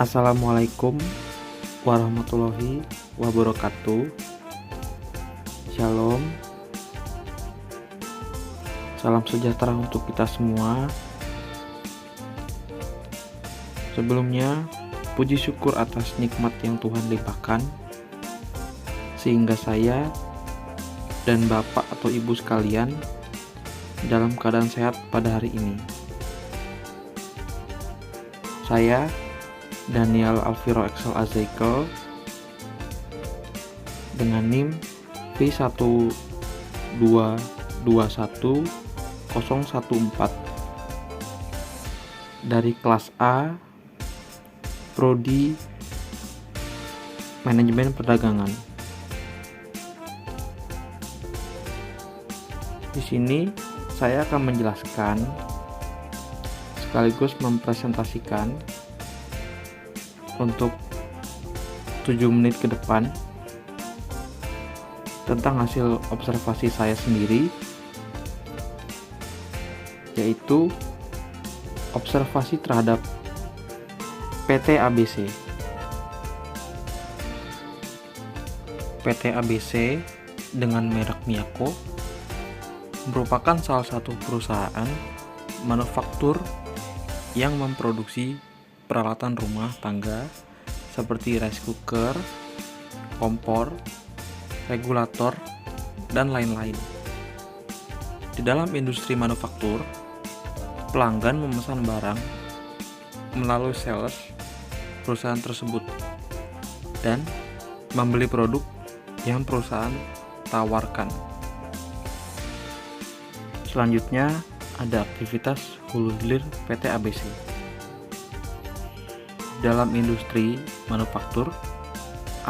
Assalamualaikum warahmatullahi wabarakatuh. Shalom. Salam sejahtera untuk kita semua. Sebelumnya, puji syukur atas nikmat yang Tuhan limpahkan, sehingga saya dan Bapak atau Ibu sekalian dalam keadaan sehat pada hari ini. Saya Daniel Alviro Excel Azekel dengan NIM V1221014 dari kelas A Prodi Manajemen Perdagangan. Di sini saya akan menjelaskan sekaligus mempresentasikan untuk 7 menit ke depan tentang hasil observasi saya sendiri, yaitu observasi terhadap PT ABC. PT ABC dengan merek Miyako merupakan salah satu perusahaan manufaktur yang memproduksi peralatan rumah tangga seperti rice cooker, kompor, regulator, dan lain-lain. Di dalam industri manufaktur, pelanggan memesan barang melalui sales perusahaan tersebut dan membeli produk yang perusahaan tawarkan. Selanjutnya ada aktivitas hulu hilir PT ABC. Dalam industri manufaktur,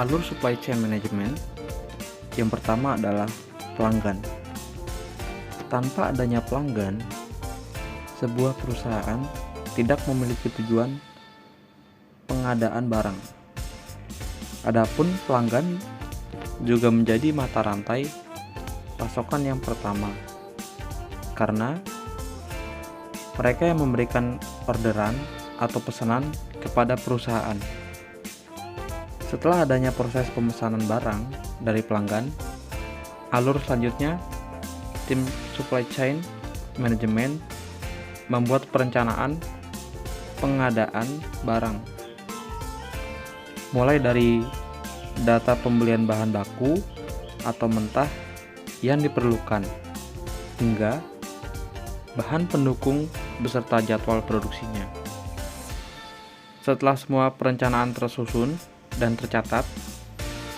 alur supply chain management yang pertama adalah pelanggan. Tanpa adanya pelanggan, sebuah perusahaan tidak memiliki tujuan pengadaan barang. Adapun pelanggan juga menjadi mata rantai pasokan yang pertama, karena mereka yang memberikan orderan atau pesanan kepada perusahaan. Setelah adanya proses pemesanan barang dari pelanggan, alur selanjutnya tim supply chain management membuat perencanaan pengadaan barang, mulai dari data pembelian bahan baku atau mentah yang diperlukan hingga bahan pendukung beserta jadwal produksinya. Setelah semua perencanaan tersusun dan tercatat,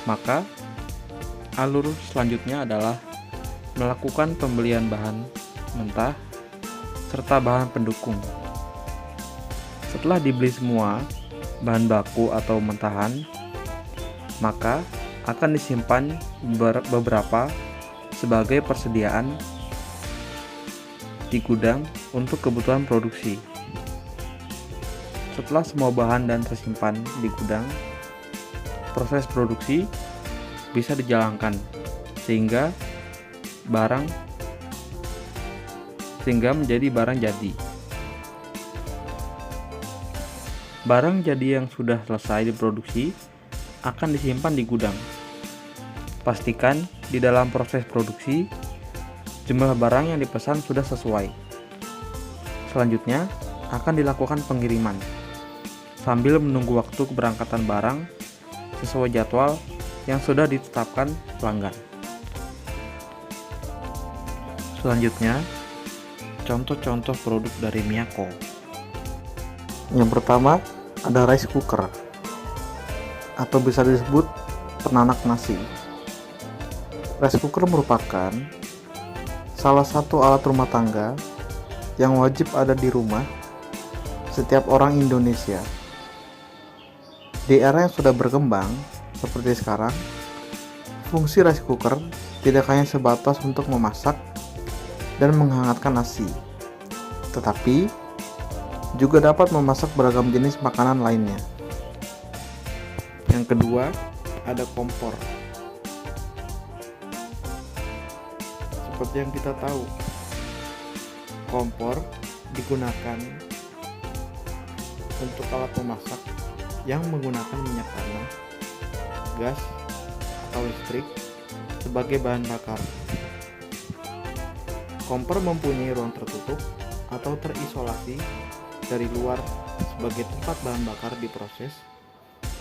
maka alur selanjutnya adalah melakukan pembelian bahan mentah serta bahan pendukung. Setelah dibeli semua bahan baku atau mentahan, maka akan disimpan beberapa sebagai persediaan di gudang untuk kebutuhan produksi. Setelah semua bahan dan tersimpan di gudang, proses produksi bisa dijalankan sehingga menjadi barang jadi. Barang jadi yang sudah selesai diproduksi akan disimpan di gudang. Pastikan di dalam proses produksi jumlah barang yang dipesan sudah sesuai. Selanjutnya akan dilakukan pengiriman sambil menunggu waktu keberangkatan barang sesuai jadwal yang sudah ditetapkan pelanggan. Selanjutnya, contoh-contoh produk dari Miyako. Yang pertama ada rice cooker atau bisa disebut penanak nasi. Rice cooker merupakan salah satu alat rumah tangga yang wajib ada di rumah setiap orang Indonesia. Di era yang sudah berkembang seperti sekarang, fungsi rice cooker tidak hanya sebatas untuk memasak dan menghangatkan nasi, tetapi juga dapat memasak beragam jenis makanan lainnya. Yang kedua, ada kompor. Seperti yang kita tahu, kompor digunakan untuk alat memasak yang menggunakan minyak tanah, gas, atau listrik sebagai bahan bakar. Kompor mempunyai ruang tertutup atau terisolasi dari luar sebagai tempat bahan bakar diproses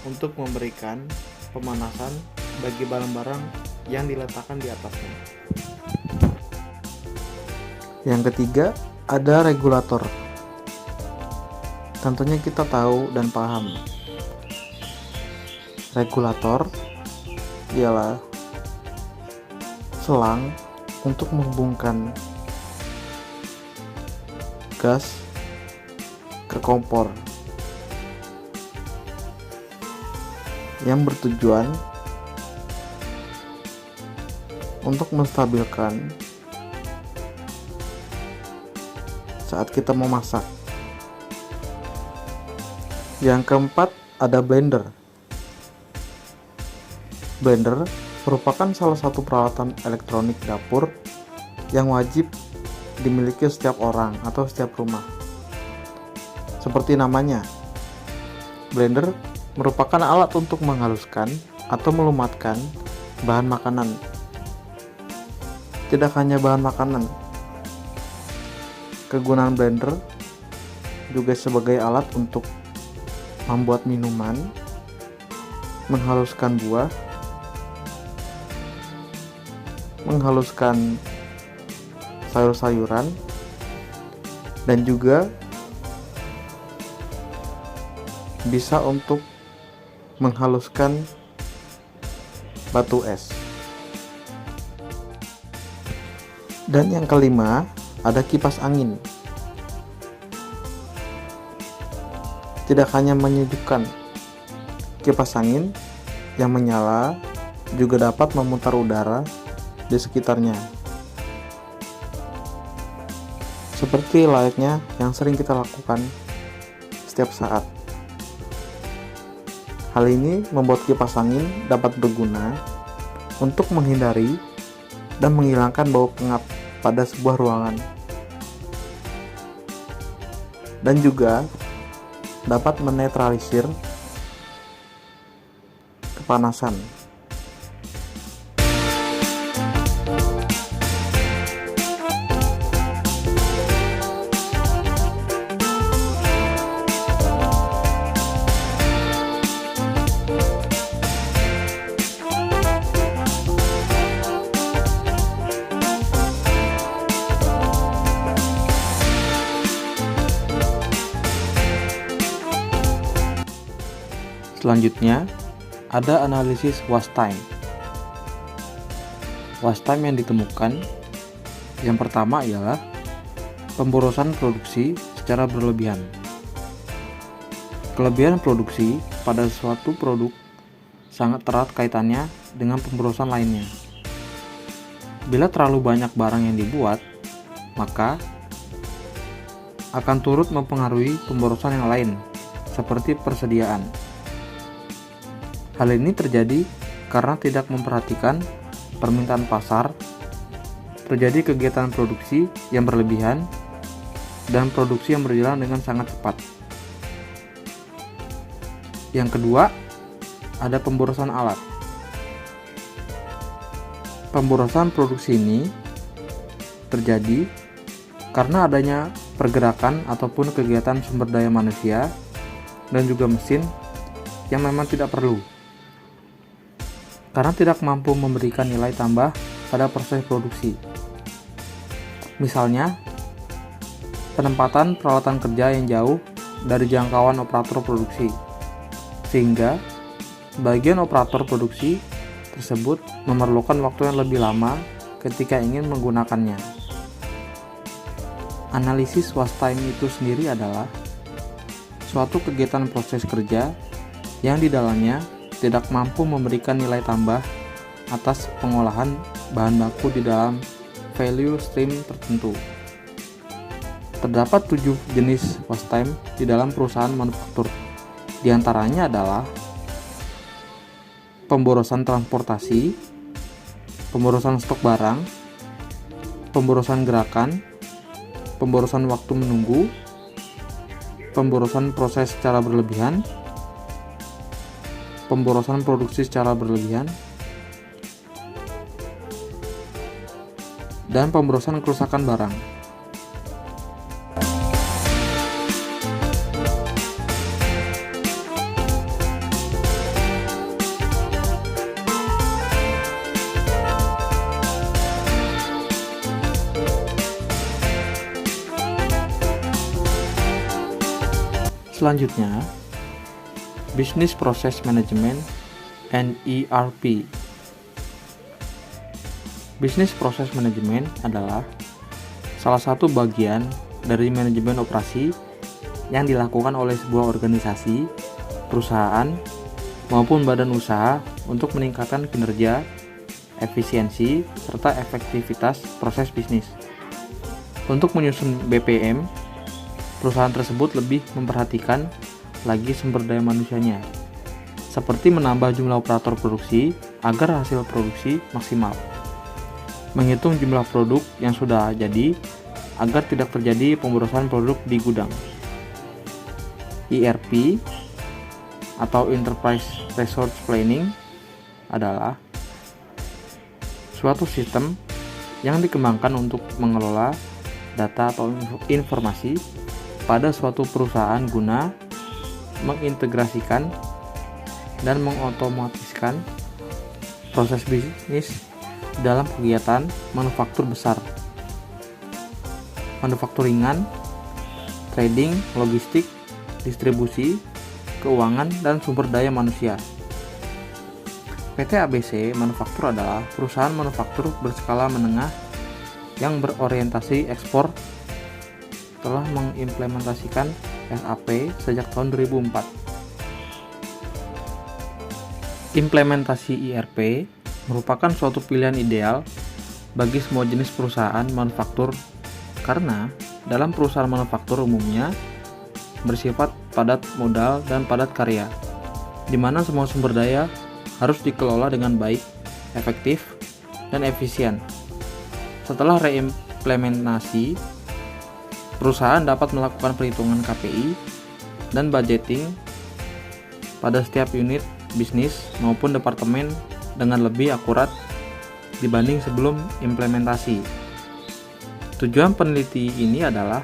untuk memberikan pemanasan bagi barang-barang yang diletakkan di atasnya. Yang ketiga, ada regulator. Tentunya kita tahu dan paham. Regulator ialah selang untuk menghubungkan gas ke kompor yang bertujuan untuk menstabilkan saat kita memasak. Yang keempat, ada blender. Blender merupakan salah satu peralatan elektronik dapur yang wajib dimiliki setiap orang atau setiap rumah. Seperti namanya, blender merupakan alat untuk menghaluskan atau melumatkan bahan makanan. Tidak hanya bahan makanan, kegunaan blender juga sebagai alat untuk membuat minuman, menghaluskan buah, menghaluskan sayur-sayuran, dan juga bisa untuk menghaluskan batu es. Dan yang kelima, ada kipas angin. Tidak hanya menyejukkan, kipas angin yang menyala juga dapat memutar udara di sekitarnya, seperti layaknya yang sering kita lakukan setiap saat. Hal ini membuat kipas angin dapat berguna untuk menghindari dan menghilangkan bau pengap pada sebuah ruangan, dan juga dapat menetralisir kepanasan. Selanjutnya, ada analisis waste time. Waste time yang ditemukan, yang pertama ialah pemborosan produksi secara berlebihan. Kelebihan produksi pada suatu produk sangat erat kaitannya dengan pemborosan lainnya. Bila terlalu banyak barang yang dibuat, maka akan turut mempengaruhi pemborosan yang lain, seperti persediaan. Hal ini terjadi karena tidak memperhatikan permintaan pasar, terjadi kegiatan produksi yang berlebihan, dan produksi yang berjalan dengan sangat cepat. Yang kedua, ada pemborosan alat. Pemborosan produksi ini terjadi karena adanya pergerakan ataupun kegiatan sumber daya manusia dan juga mesin yang memang tidak perlu, karena tidak mampu memberikan nilai tambah pada proses produksi. Misalnya, penempatan peralatan kerja yang jauh dari jangkauan operator produksi, sehingga bagian operator produksi tersebut memerlukan waktu yang lebih lama ketika ingin menggunakannya. Analisis waste time itu sendiri adalah suatu kegiatan proses kerja yang di dalamnya tidak mampu memberikan nilai tambah atas pengolahan bahan baku di dalam value stream tertentu. Terdapat 7 jenis waste time di dalam perusahaan manufaktur. Di antaranya adalah pemborosan transportasi, pemborosan stok barang, pemborosan gerakan, pemborosan waktu menunggu, pemborosan proses secara berlebihan, pemborosan produksi secara berlebihan, dan pemborosan kerusakan barang. Selanjutnya, Business Process Management and ERP. Business Process Management adalah salah satu bagian dari manajemen operasi yang dilakukan oleh sebuah organisasi, perusahaan, maupun badan usaha untuk meningkatkan kinerja, efisiensi, serta efektivitas proses bisnis. Untuk menyusun BPM, perusahaan tersebut lebih memperhatikan lagi sumber daya manusianya, seperti menambah jumlah operator produksi agar hasil produksi maksimal, menghitung jumlah produk yang sudah jadi agar tidak terjadi pemborosan produk di gudang. ERP atau Enterprise Resource Planning adalah suatu sistem yang dikembangkan untuk mengelola data atau informasi pada suatu perusahaan guna mengintegrasikan dan mengotomatiskan proses bisnis dalam kegiatan manufaktur besar, manufakturingan, trading, logistik, distribusi, keuangan, dan sumber daya manusia. PT ABC Manufaktur adalah perusahaan manufaktur berskala menengah yang berorientasi ekspor, telah mengimplementasikan SAP sejak tahun 2004. Implementasi ERP merupakan suatu pilihan ideal bagi semua jenis perusahaan manufaktur karena dalam perusahaan manufaktur umumnya bersifat padat modal dan padat karya, di mana semua sumber daya harus dikelola dengan baik, efektif, dan efisien. Setelah reimplementasi, perusahaan dapat melakukan perhitungan KPI dan budgeting pada setiap unit bisnis maupun departemen dengan lebih akurat dibanding sebelum implementasi. Tujuan peneliti ini adalah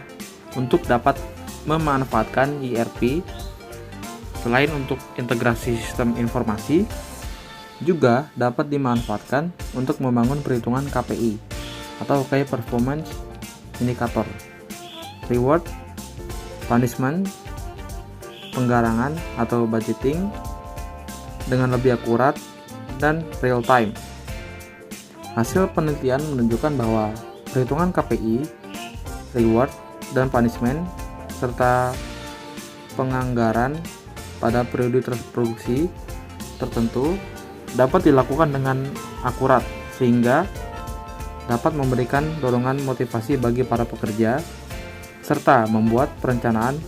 untuk dapat memanfaatkan ERP selain untuk integrasi sistem informasi, juga dapat dimanfaatkan untuk membangun perhitungan KPI atau Key Performance Indicator, reward, punishment, penggarangan atau budgeting dengan lebih akurat dan real time. Hasil penelitian menunjukkan bahwa perhitungan KPI, reward, dan punishment serta penganggaran pada periode produksi tertentu dapat dilakukan dengan akurat sehingga dapat memberikan dorongan motivasi bagi para pekerja serta membuat perencanaan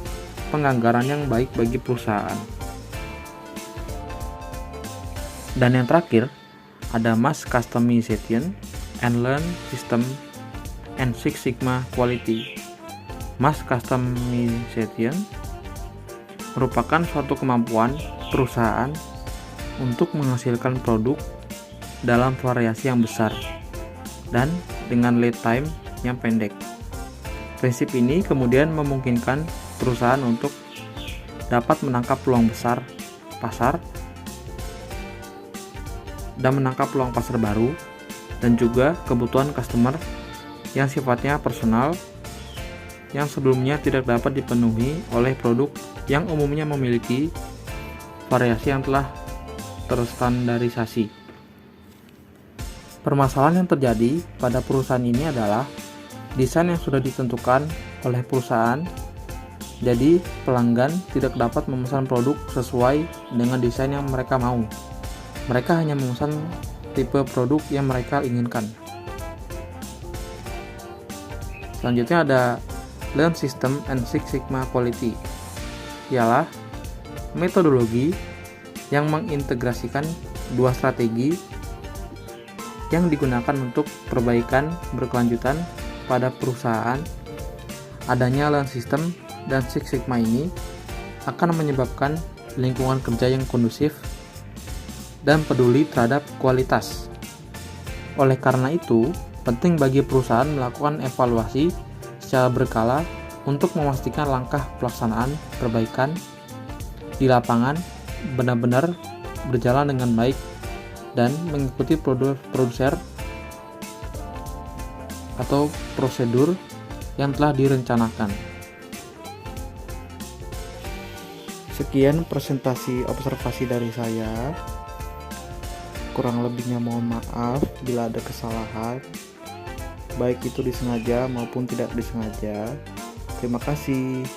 penganggaran yang baik bagi perusahaan. Dan yang terakhir, ada Mass Customization and Learn System and Six Sigma Quality. Mass Customization merupakan suatu kemampuan perusahaan untuk menghasilkan produk dalam variasi yang besar dan dengan lead time yang pendek. Prinsip ini kemudian memungkinkan perusahaan untuk dapat menangkap peluang besar pasar dan menangkap peluang pasar baru dan juga kebutuhan customer yang sifatnya personal yang sebelumnya tidak dapat dipenuhi oleh produk yang umumnya memiliki variasi yang telah terstandarisasi. Permasalahan yang terjadi pada perusahaan ini adalah desain yang sudah ditentukan oleh perusahaan, jadi pelanggan tidak dapat memesan produk sesuai dengan desain yang mereka mau. Mereka hanya memesan tipe produk yang mereka inginkan. Selanjutnya ada Lean System and Six Sigma Quality, ialah metodologi yang mengintegrasikan dua strategi yang digunakan untuk perbaikan berkelanjutan pada perusahaan. Adanya Lean System dan Six Sigma ini akan menyebabkan lingkungan kerja yang kondusif dan peduli terhadap kualitas. Oleh karena itu, penting bagi perusahaan melakukan evaluasi secara berkala untuk memastikan langkah pelaksanaan perbaikan di lapangan benar-benar berjalan dengan baik dan mengikuti prosedur atau prosedur yang telah direncanakan. Sekian presentasi observasi dari saya. Kurang lebihnya mohon maaf bila ada kesalahan, baik itu disengaja maupun tidak disengaja. Terima kasih.